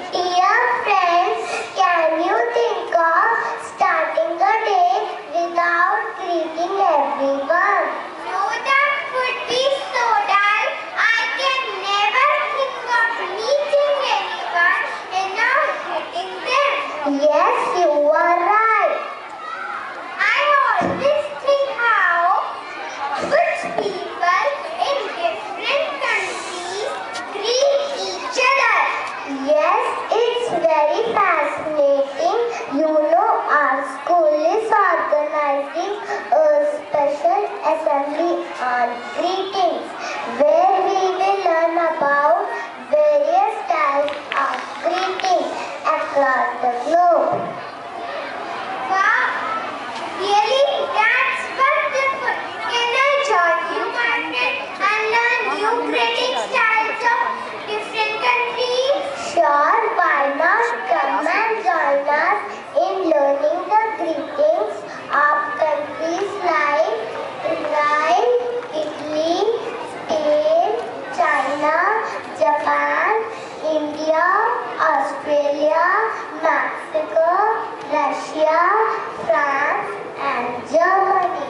Dear friends, can you think of starting the day without greeting everyone? No, that would be so dull. I can never think of meeting anyone and not greeting them. Yes, you are right. I always think how which people in different countries greet each other. Yes, it's very fascinating. You know, our school is organizing a special assembly on greetings where we will learn about various types of greetings across the globe. Wow, really? That's wonderful. Can I join you, my friend, and learn new greeting styles of different countries? Sure, why not? Come and join us in learning the greetings of countries like Israel, Italy, Spain, China, Japan, India, Australia, Mexico, Russia, France, and Germany.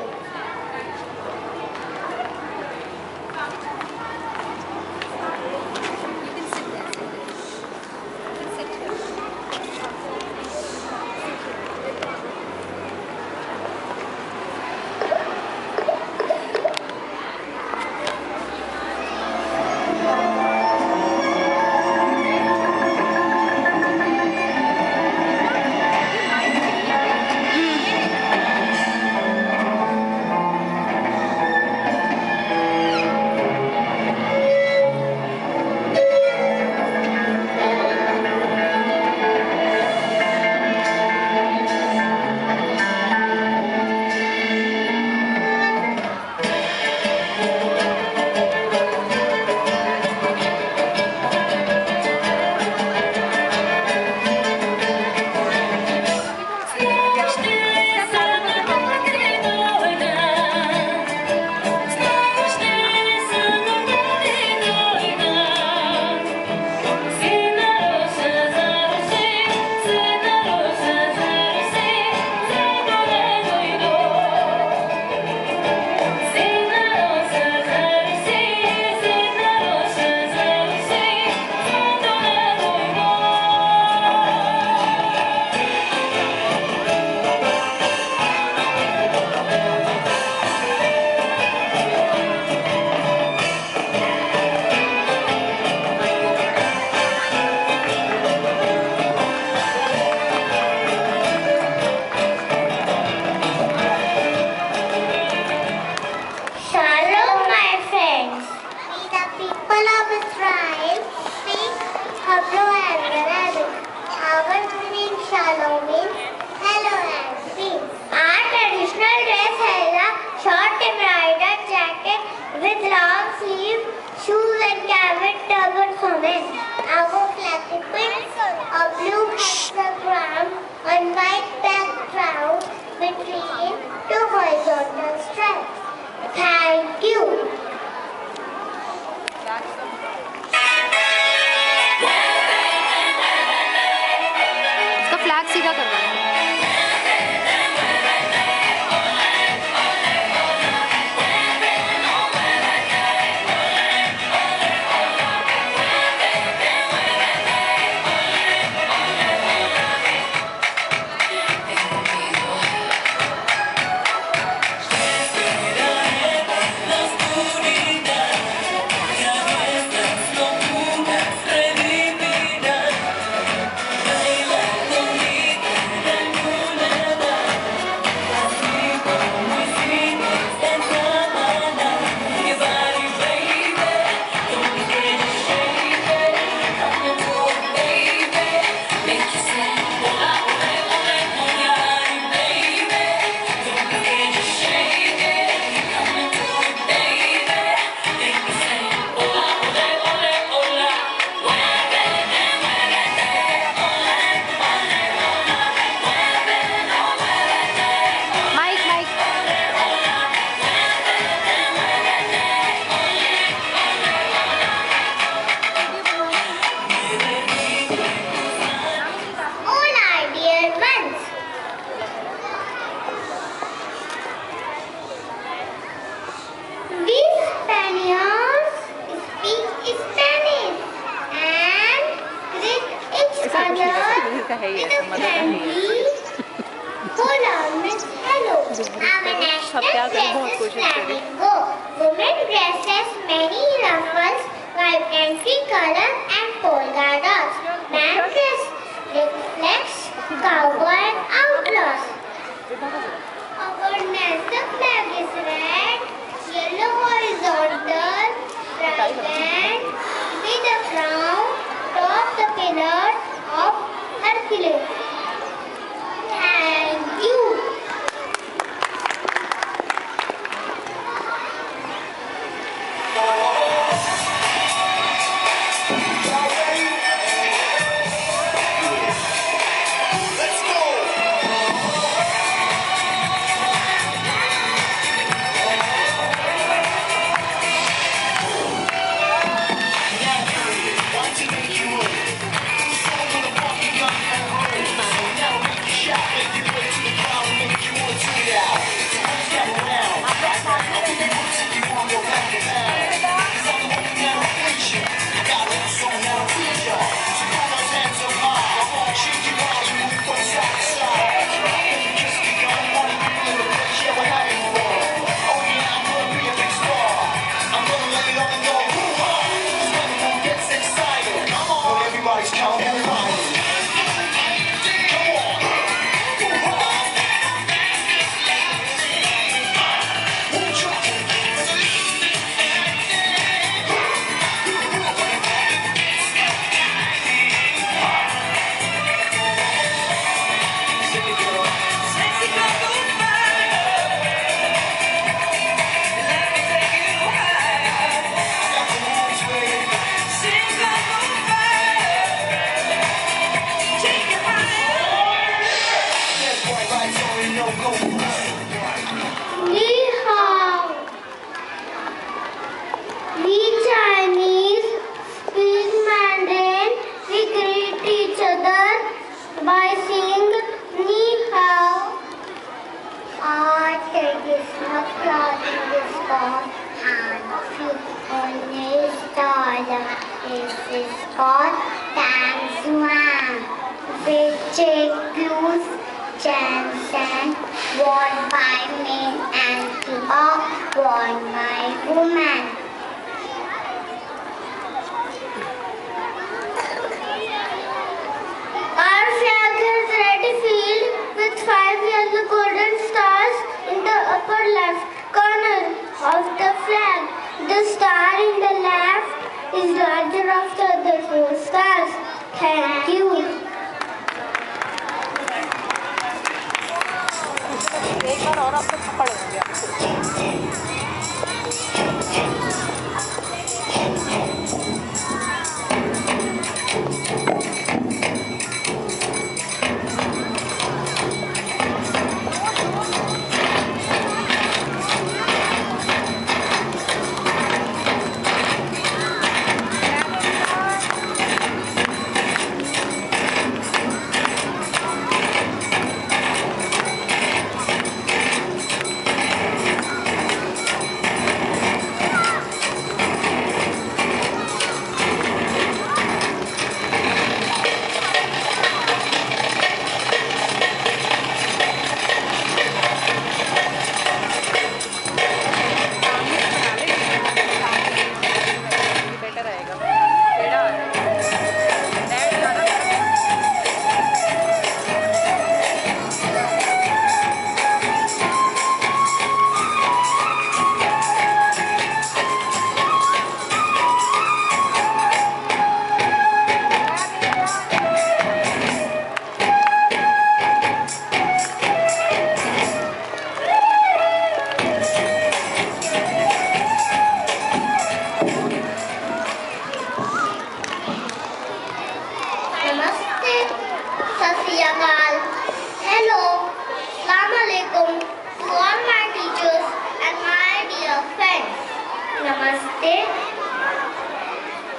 Shalom, my friends. We the people of Israel speak Hebrew and Arabic. Our meaning Shalom means hello and peace. Our traditional dress has a short embroidered jacket with long sleeves, shoes and carpet turban for men. Our flag depicts a blue hexagram on white background between two horizontal stripes. Thank you. इसका flag सीधा करवाना है। Mother का है ये, with a mother का है ये। friendly hola means hello. Our national सब क्या करें, बहुत dress is कोशिश करें। flamingo. Women dresses many ruffles, vibrantly color and polka dots. Man dress reflects cowboy and outlaws. Our national flag is red, yellow horizontal, triangle with a crown top the pillar of Hercules. Thank you. Ni hao. We Chinese speak Mandarin. We greet each other by singing Ni hao. Our traditional clothing is called hanfu. Only style is called Tanzuan. Which includes Jansan, worn by men and Tibok, worn by women. Our flag has red field with 5 yellow golden stars in the upper left corner of the flag. The star in the left is larger of the other 4 stars. Thank you. एक बार और आपको थप्पड़ लगेंगे।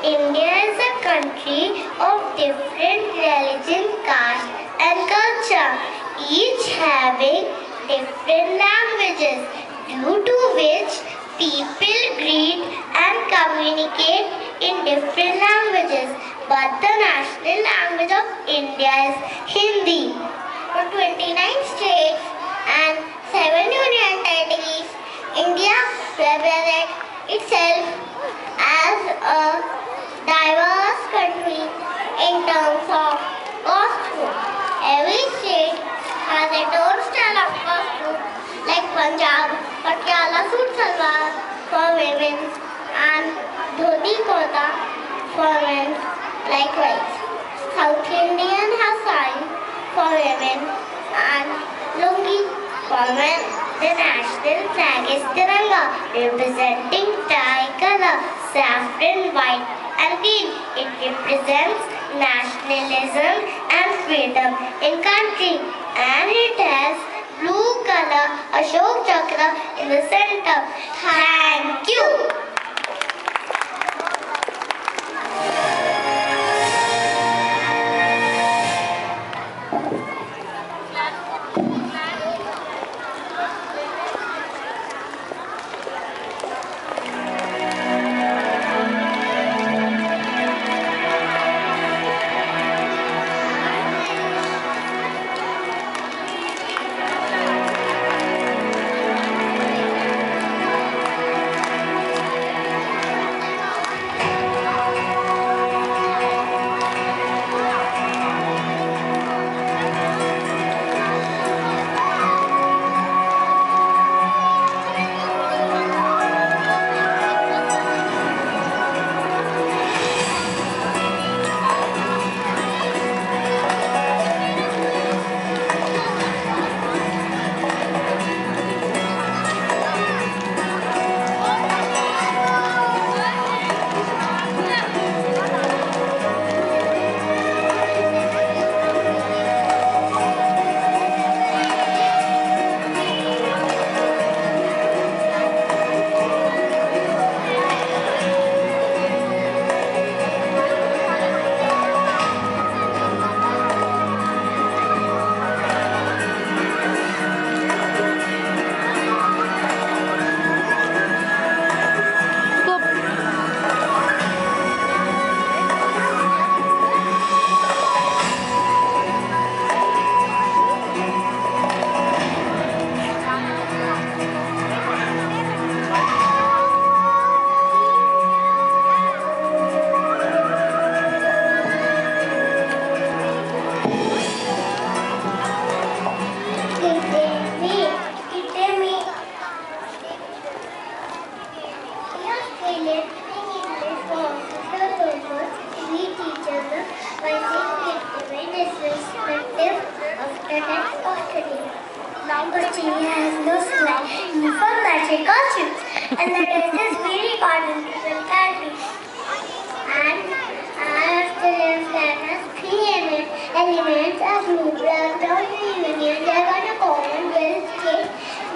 India is a country of different religion, caste and culture, each having different languages, due to which people greet and communicate in different languages. But the national language language of India is Hindi. For 29 states and 7 union territories, India represents itself as a diverse country in terms of costume. Every state has its own style of costume, like Punjab, Patiala suit salwar for women and dhoti kurta for men. Likewise, South Indian has sari for women and lungi for men. The national flag is Tiranga, representing tricolor, saffron, white and green. It represents nationalism and freedom in country, and it has blue color Ashok Chakra in the center. Thank you. But she has no slide for matching costumes, and the dress is very important to the country. And after the flag has three elements of blue, brown, brown, union, they are a commonwealth state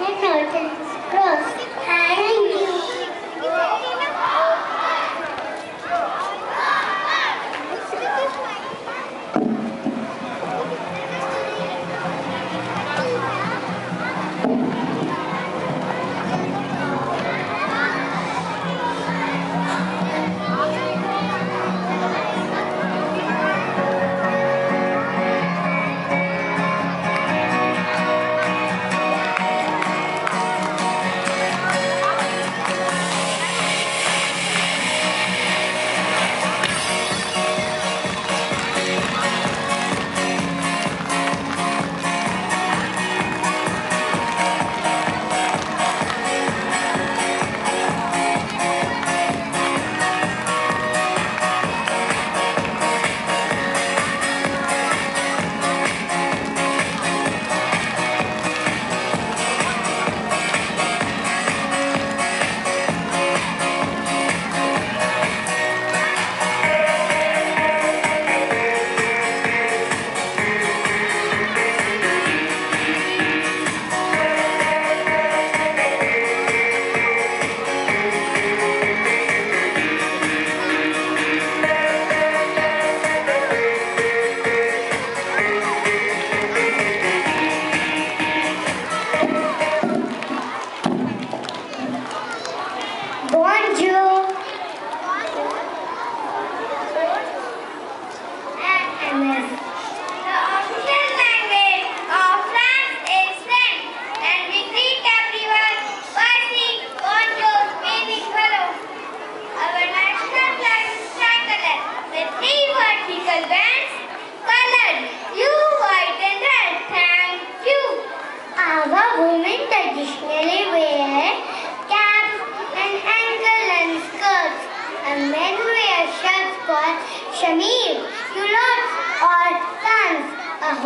and northern cross. Thank you.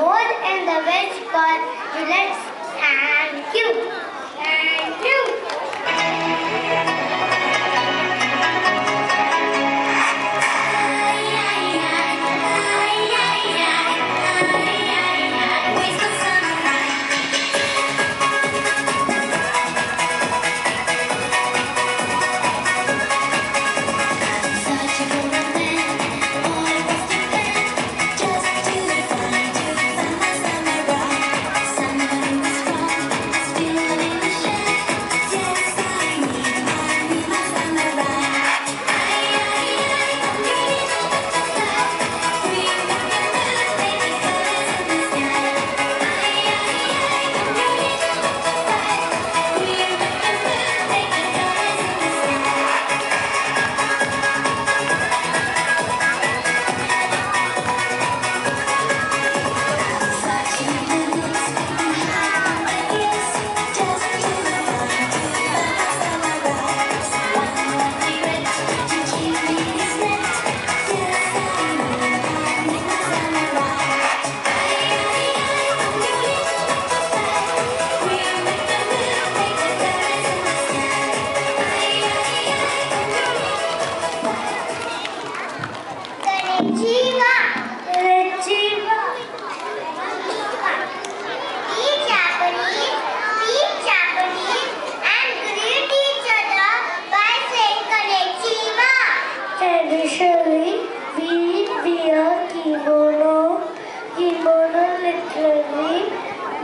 More in the veg for relax. Thank you. Thank you. Traditionally, we wear kimono. Kimono literally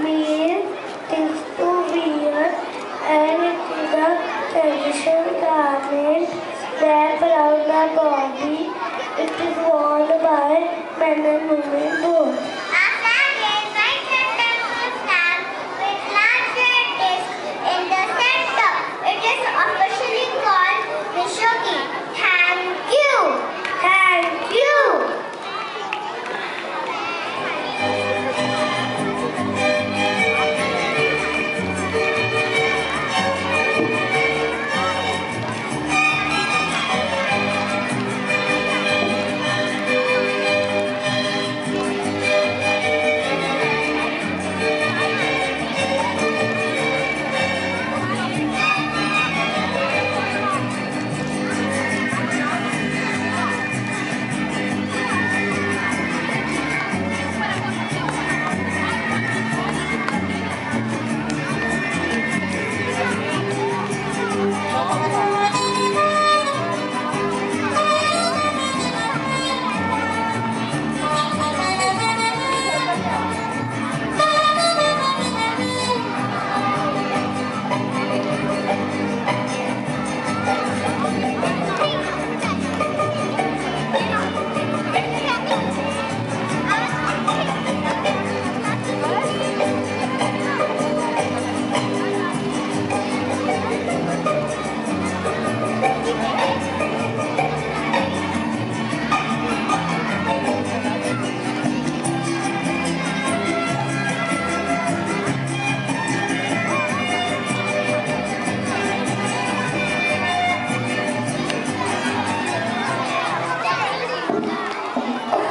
means things to wear, and it is a traditional garment wrapped around the body. It is worn by men and women both. Our flag is white rectangular flag with large red disc in the center. It is officially called Nishogi. Thank you. Thank you.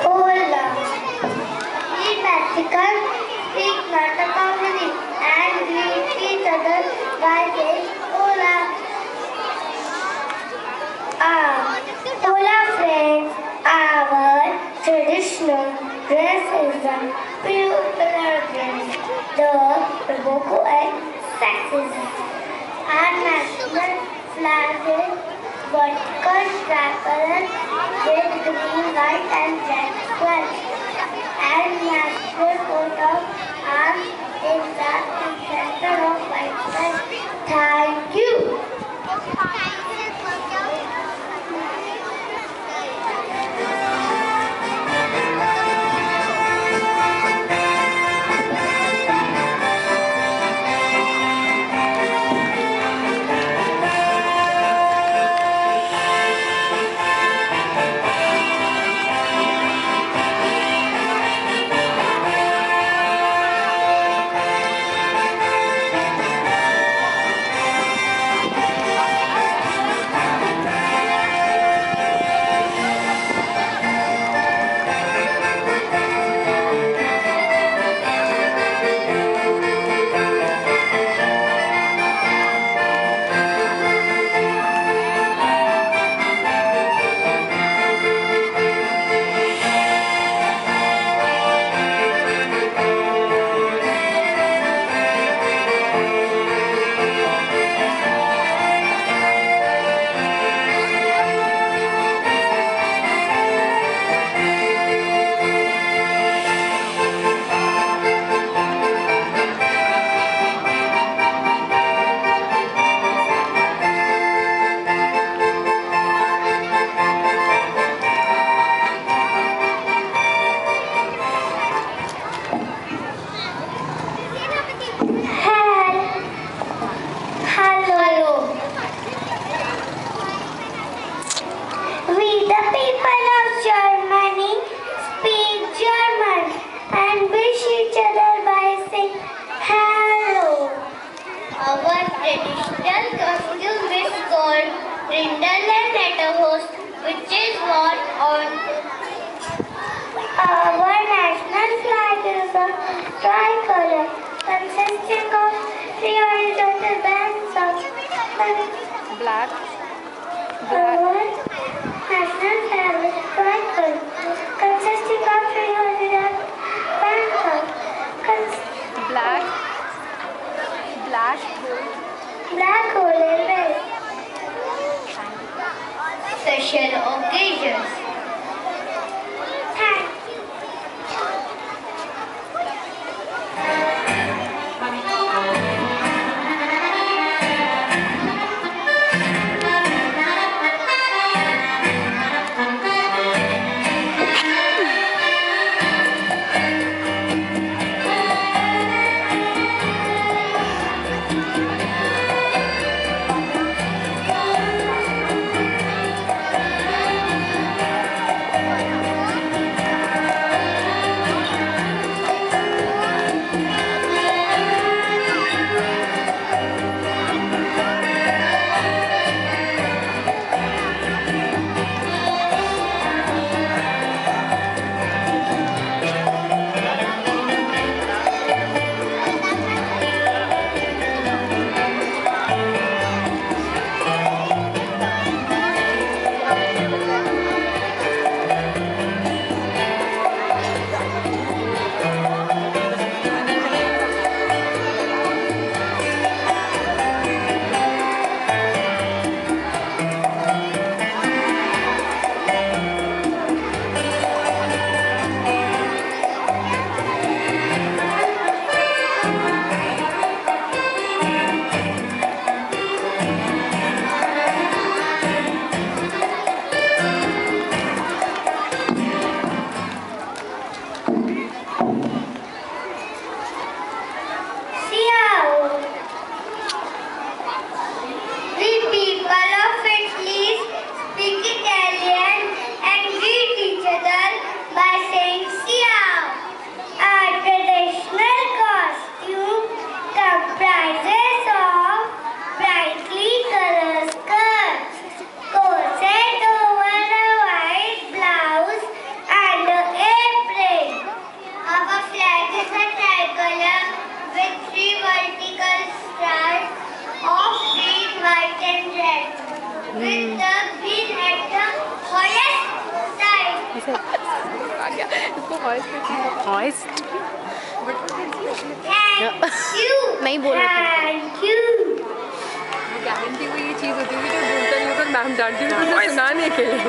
Hola. We Mexican speak Natakavari and greet each other by saying hola. Hola friends, our traditional dress is the pure elegance, the Rococo and sexism. Our national flag is vertical tricolor with green, white and black stripes. And national coat of arms is the center of white stripes. Thank you. traditional costume is called Rindal and Netterhost, which is worn on our national flag is a tricolor consisting of three horizontal bands of Black. our national flag is tricolor consisting of three horizontal bands of Black. Black. black, gold, and red. Special occasions. Thank you. Hoist. नहीं बोल रहे guarantee को ये चीज़ होती है कि जो बोलता नहीं होगा मैम डांटती है तो सुनाने के लिए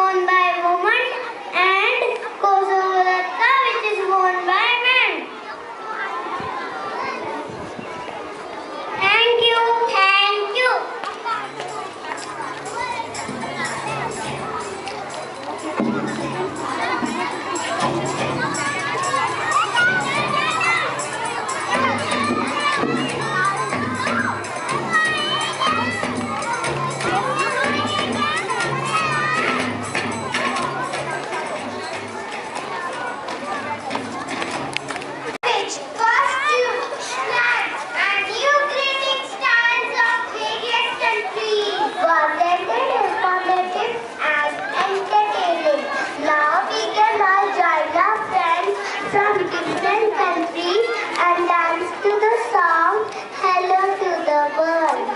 worn by women, and Kosovo which is worn by men. Thank you. Thank you. Which costume, snacks, and new greeting styles of various countries were blended, informative, and entertaining. Now we can all join our friends from different countries and dance to the song Hello to the World.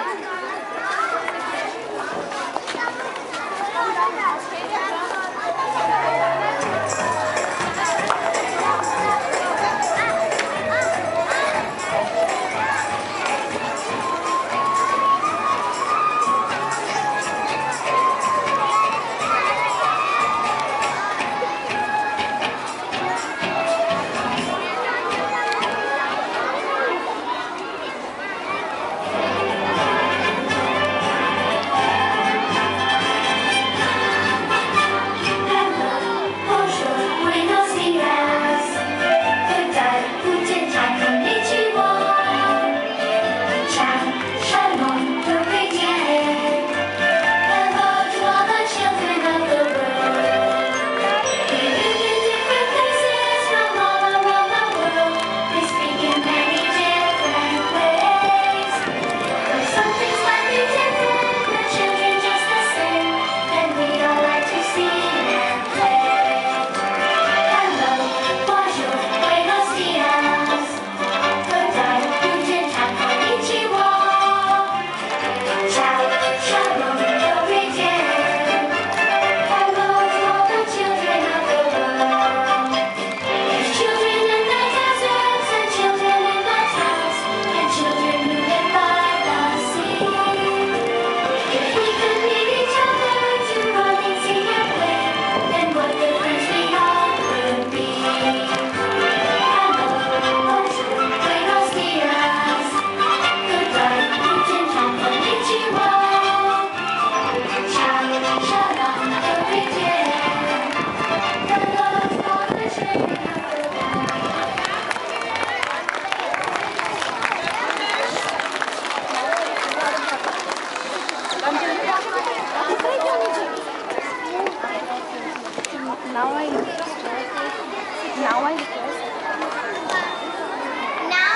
Now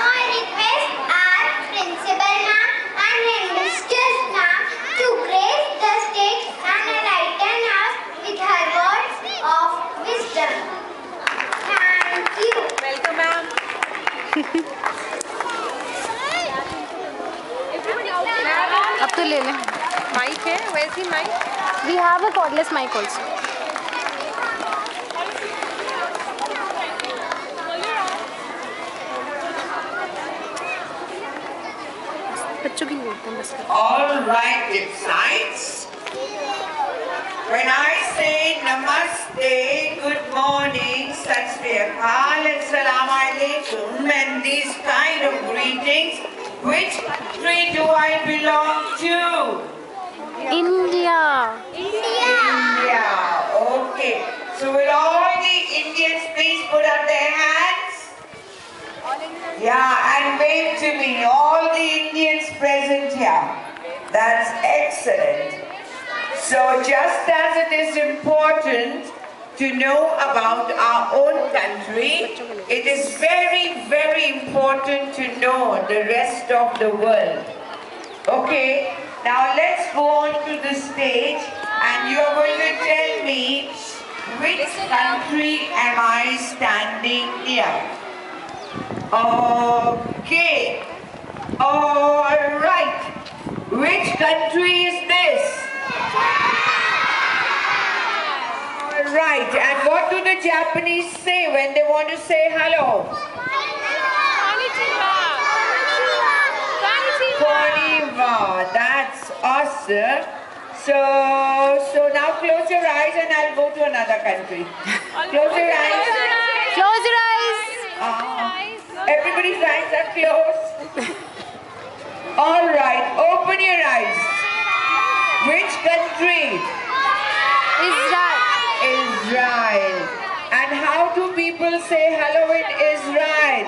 I request our principal ma'am and headmistress ma'am to grace the stage and enlighten us with her words of wisdom. Thank you. Welcome, ma'am. अब तो ले लें. Mic है? Where's the mic? We have a cordless mic also. बच्चों के लिए एकदम बस. All right, sides. When I say namaste, good morning, sat sri akal, and salam alaikum, and these kind of greetings, which country do I belong to? India. India. Okay. So will all the Indians please put up their hands? Yeah, and wave to me, all the Indians present here. That's excellent. So just as it is important to know about our own country, it is very, very important to know the rest of the world. Okay, now let's go on to the stage and you are going to tell me which country am I standing near. Okay, all right. Which country is this? All right, and what do the Japanese say when they want to say hello? Konnichiwa. That's awesome. So now close your eyes and I'll go to another country. Close your eyes. Close your eyes. Everybody's eyes are closed. All right, open your eyes. Which country? Israel. Israel. And how do people say hello in Israel?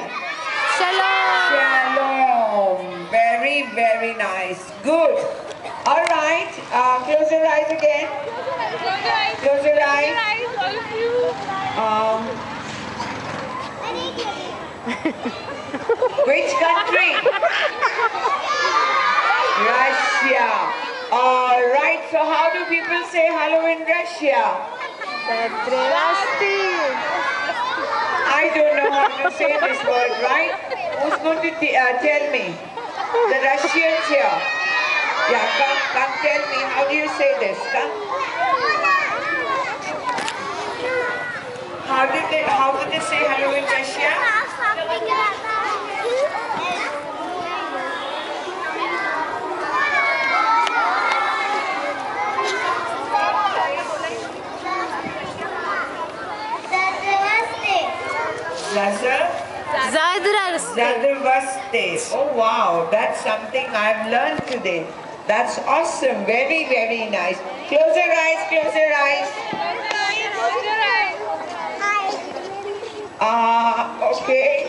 Shalom. Shalom. Very, very nice. Good. All right. Close your eyes again. Close your eyes. Which country? Russia. All right. So how do people say hello in Russia? I don't know how to say this word, right? Who's going to tell me? The Russians here. Yeah, come tell me. How do you say this? Come. How did they say hello in Russia? Zadravaste. Oh wow, that's something I've learned today. That's awesome. Very, very nice. Close your eyes, close your eyes. Okay.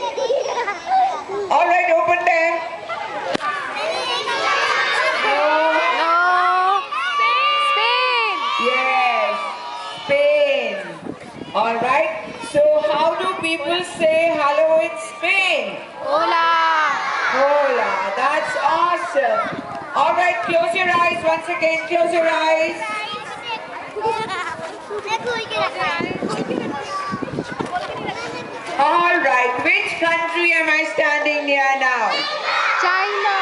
All right, open them. No. Spain. Yes, Spain. All right. So how do people say hello in Spain? Hola. Hola. That's awesome. All right, close your eyes once again. Close your eyes. All right, which country am I standing near now? China.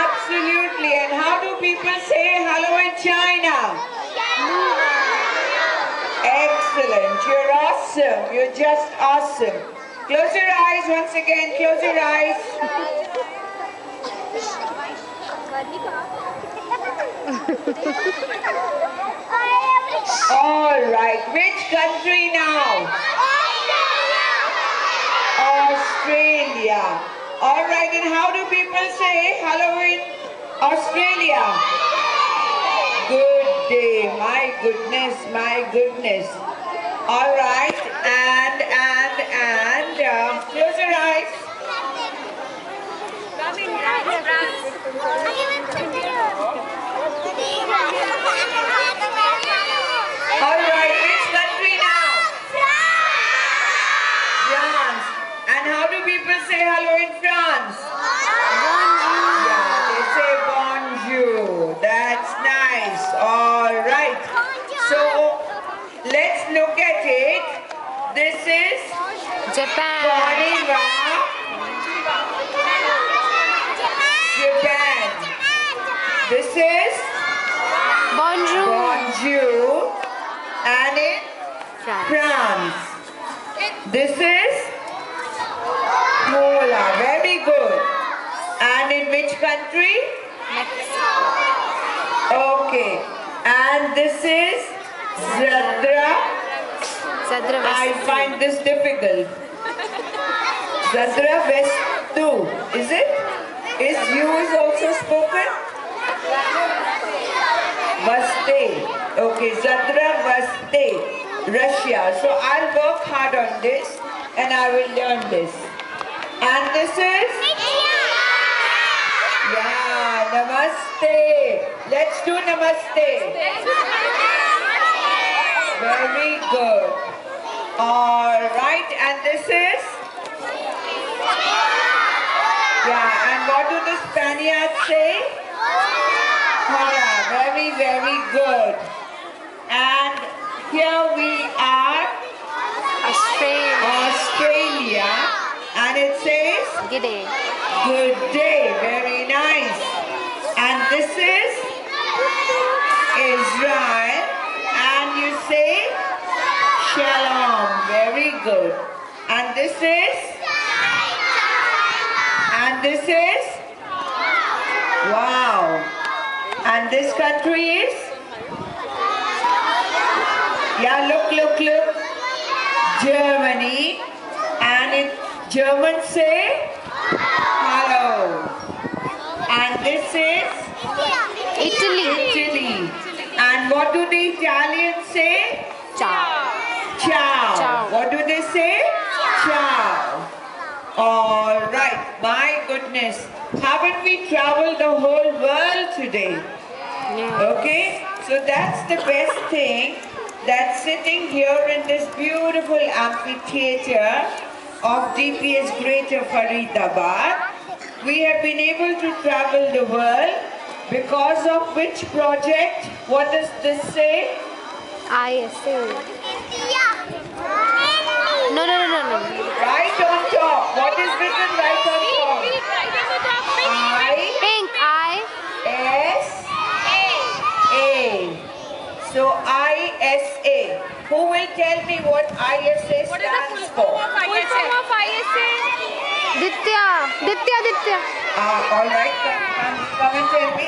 Absolutely. And how do people say hello in China? Excellent. You're awesome. You're just awesome. Close your eyes once again. Close your eyes. All right. Which country now? Australia. All right. And how do people say hello in Australia? Good day. My goodness. My goodness. All right. And close your eyes. All right, which country now? France. And how do people say hello in France? Yeah, they say bonjour. That's nice. All right. So let's look at it. This is Japan. Konnichiwa, Japan. This is Bonjour. bonjour. And in France. France. This is hola. Very good. And in which country? Okay. And this is Zadra. I find this difficult. Zadra Vestu. Is it? Is you is also spoken? Vaste. Okay, Zadra Vaste. Russia. So I'll work hard on this and I will learn this. And this is? Yeah, Namaste. Let's do Namaste. Very good. All right, and this is? Yeah, and what do the Spaniards say? Hola. Very, very good. And here we are, Australia, and it says? Good day. Good day. Very nice. And this is Israel, and you say Shalom. Very good. And this is? And this is? Wow. And this country is? Yeah, look. Germany. And in German say hello. And this is Italy. And what do the Italians say? Ciao. Ciao. Ciao. What do they say? Ciao. All right. My goodness. Haven't we traveled the whole world today? Okay. So that's the best thing, that sitting here in this beautiful amphitheater of DPS Greater Faridabad, we have been able to travel the world because of which project? What does this say? ISA. No. Right on top. What is written right on top? Pink. ISA. So ISA. Who will tell me what ISA stands for? Ditya. All right. Come and tell me.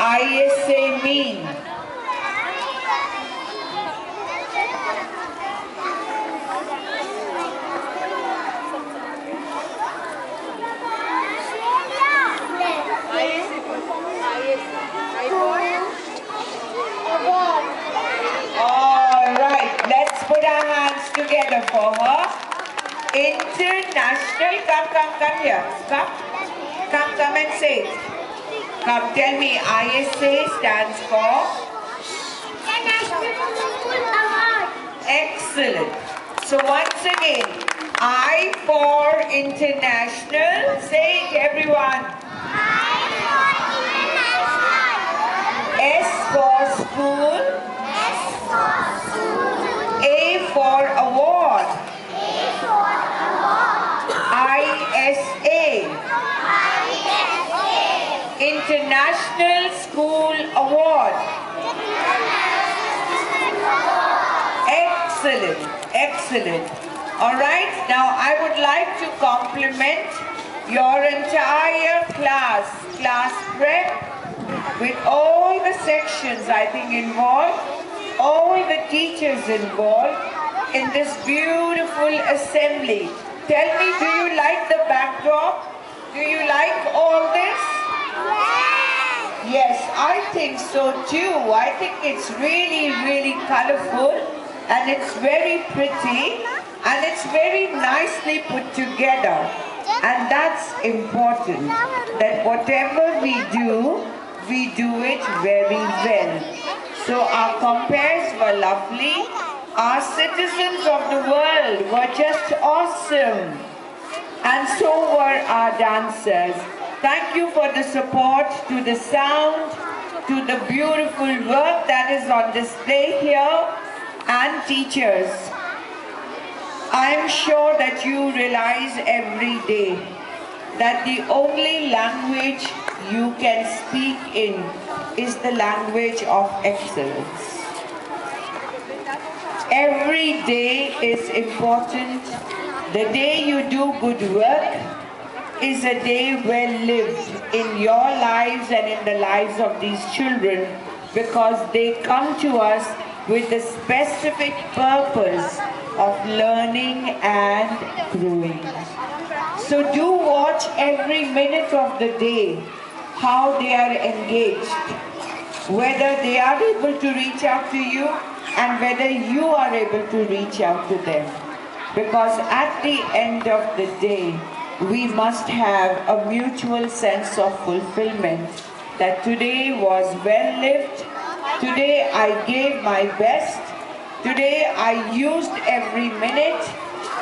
ISA mean. All right, let's put our hands together for her. International, come here. Come and say it. Come, tell me, ISA stands for? Excellent. So once again, I for international. Say it, everyone. S for school. A for award. ISA. International School Award. Excellent. All right, now I would like to compliment your entire class prep, with all the sections I think involved, all the teachers involved in this beautiful assembly. Tell me, do you like the backdrop? Do you like all this? Yes, I think so too. I think it's really colorful, and it's very pretty, and it's very nicely put together. And that's important, that whatever we do it very well. So our compares were lovely. Our citizens of the world were just awesome. And so were our dancers. Thank you for the support to the sound, to the beautiful work that is on display here, and teachers. I am sure that you realize every day that the only language you can speak in is the language of excellence. Every day is important. The day you do good work is a day well lived in your lives and in the lives of these children, because they come to us with the specific purpose of learning and growing. So do watch every minute of the day how they are engaged, whether they are able to reach out to you and whether you are able to reach out to them. Because at the end of the day, we must have a mutual sense of fulfillment that today was well lived, today I gave my best, today I used every minute,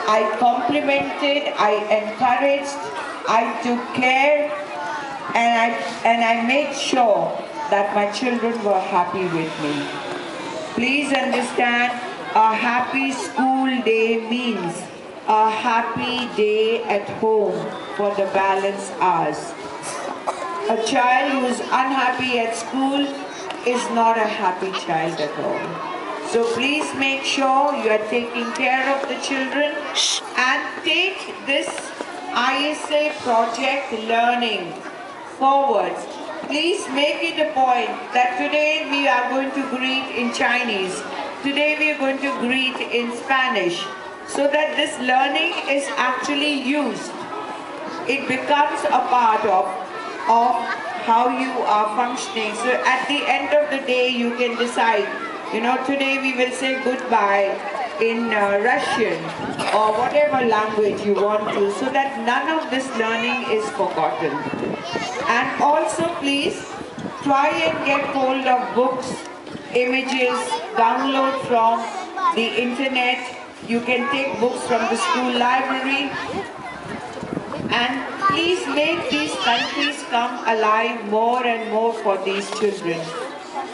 I complimented, I encouraged, I took care, and I made sure that my children were happy with me. Please understand, a happy school day means a happy day at home for the balance hours. A child who is unhappy at school is not a happy child at all. So please make sure you are taking care of the children and take this ISA project learning forward. Please make it a point that today we are going to greet in Chinese. Today we are going to greet in Spanish, so that this learning is actually used. It becomes a part of how you are functioning. So at the end of the day, you can decide, today we will say goodbye in Russian or whatever language you want to, so that none of this learning is forgotten. And also please try and get hold of books, images, download from the internet. You can take books from the school library. And please make these countries come alive more and more for these children.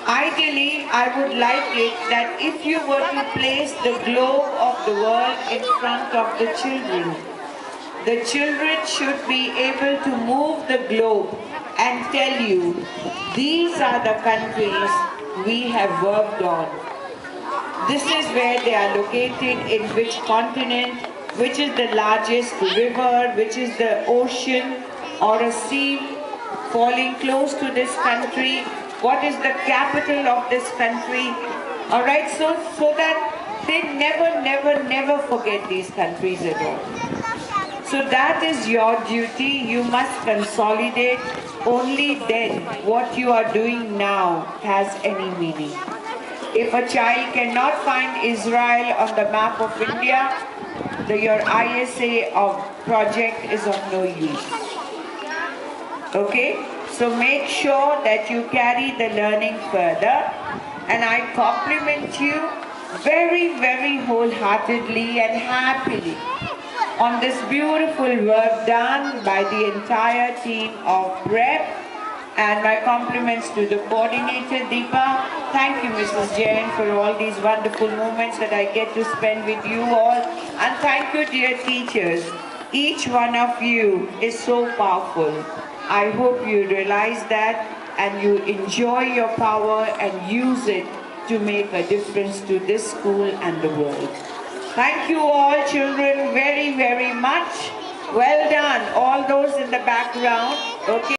Ideally, I would like it that if you were to place the globe of the world in front of the children should be able to move the globe and tell you, these are the countries we have worked on. This is where they are located, in which continent, which is the largest river, which is the ocean or a sea falling close to this country, what is the capital of this country. Alright, so that they never forget these countries at all. So that is your duty. You must consolidate. Only then what you are doing now has any meaning. If a child cannot find Israel on the map of India, your ISA project is of no use. Okay? So make sure that you carry the learning further. And I compliment you very wholeheartedly and happily on this beautiful work done by the entire team of PREP. And my compliments to the coordinator, Deepa. Thank you, Mrs. Jain, for all these wonderful moments that I get to spend with you all. And thank you, dear teachers. Each one of you is so powerful. I hope you realize that and you enjoy your power and use it to make a difference to this school and the world. Thank you all, children, very much. Well done, all those in the background. Okay.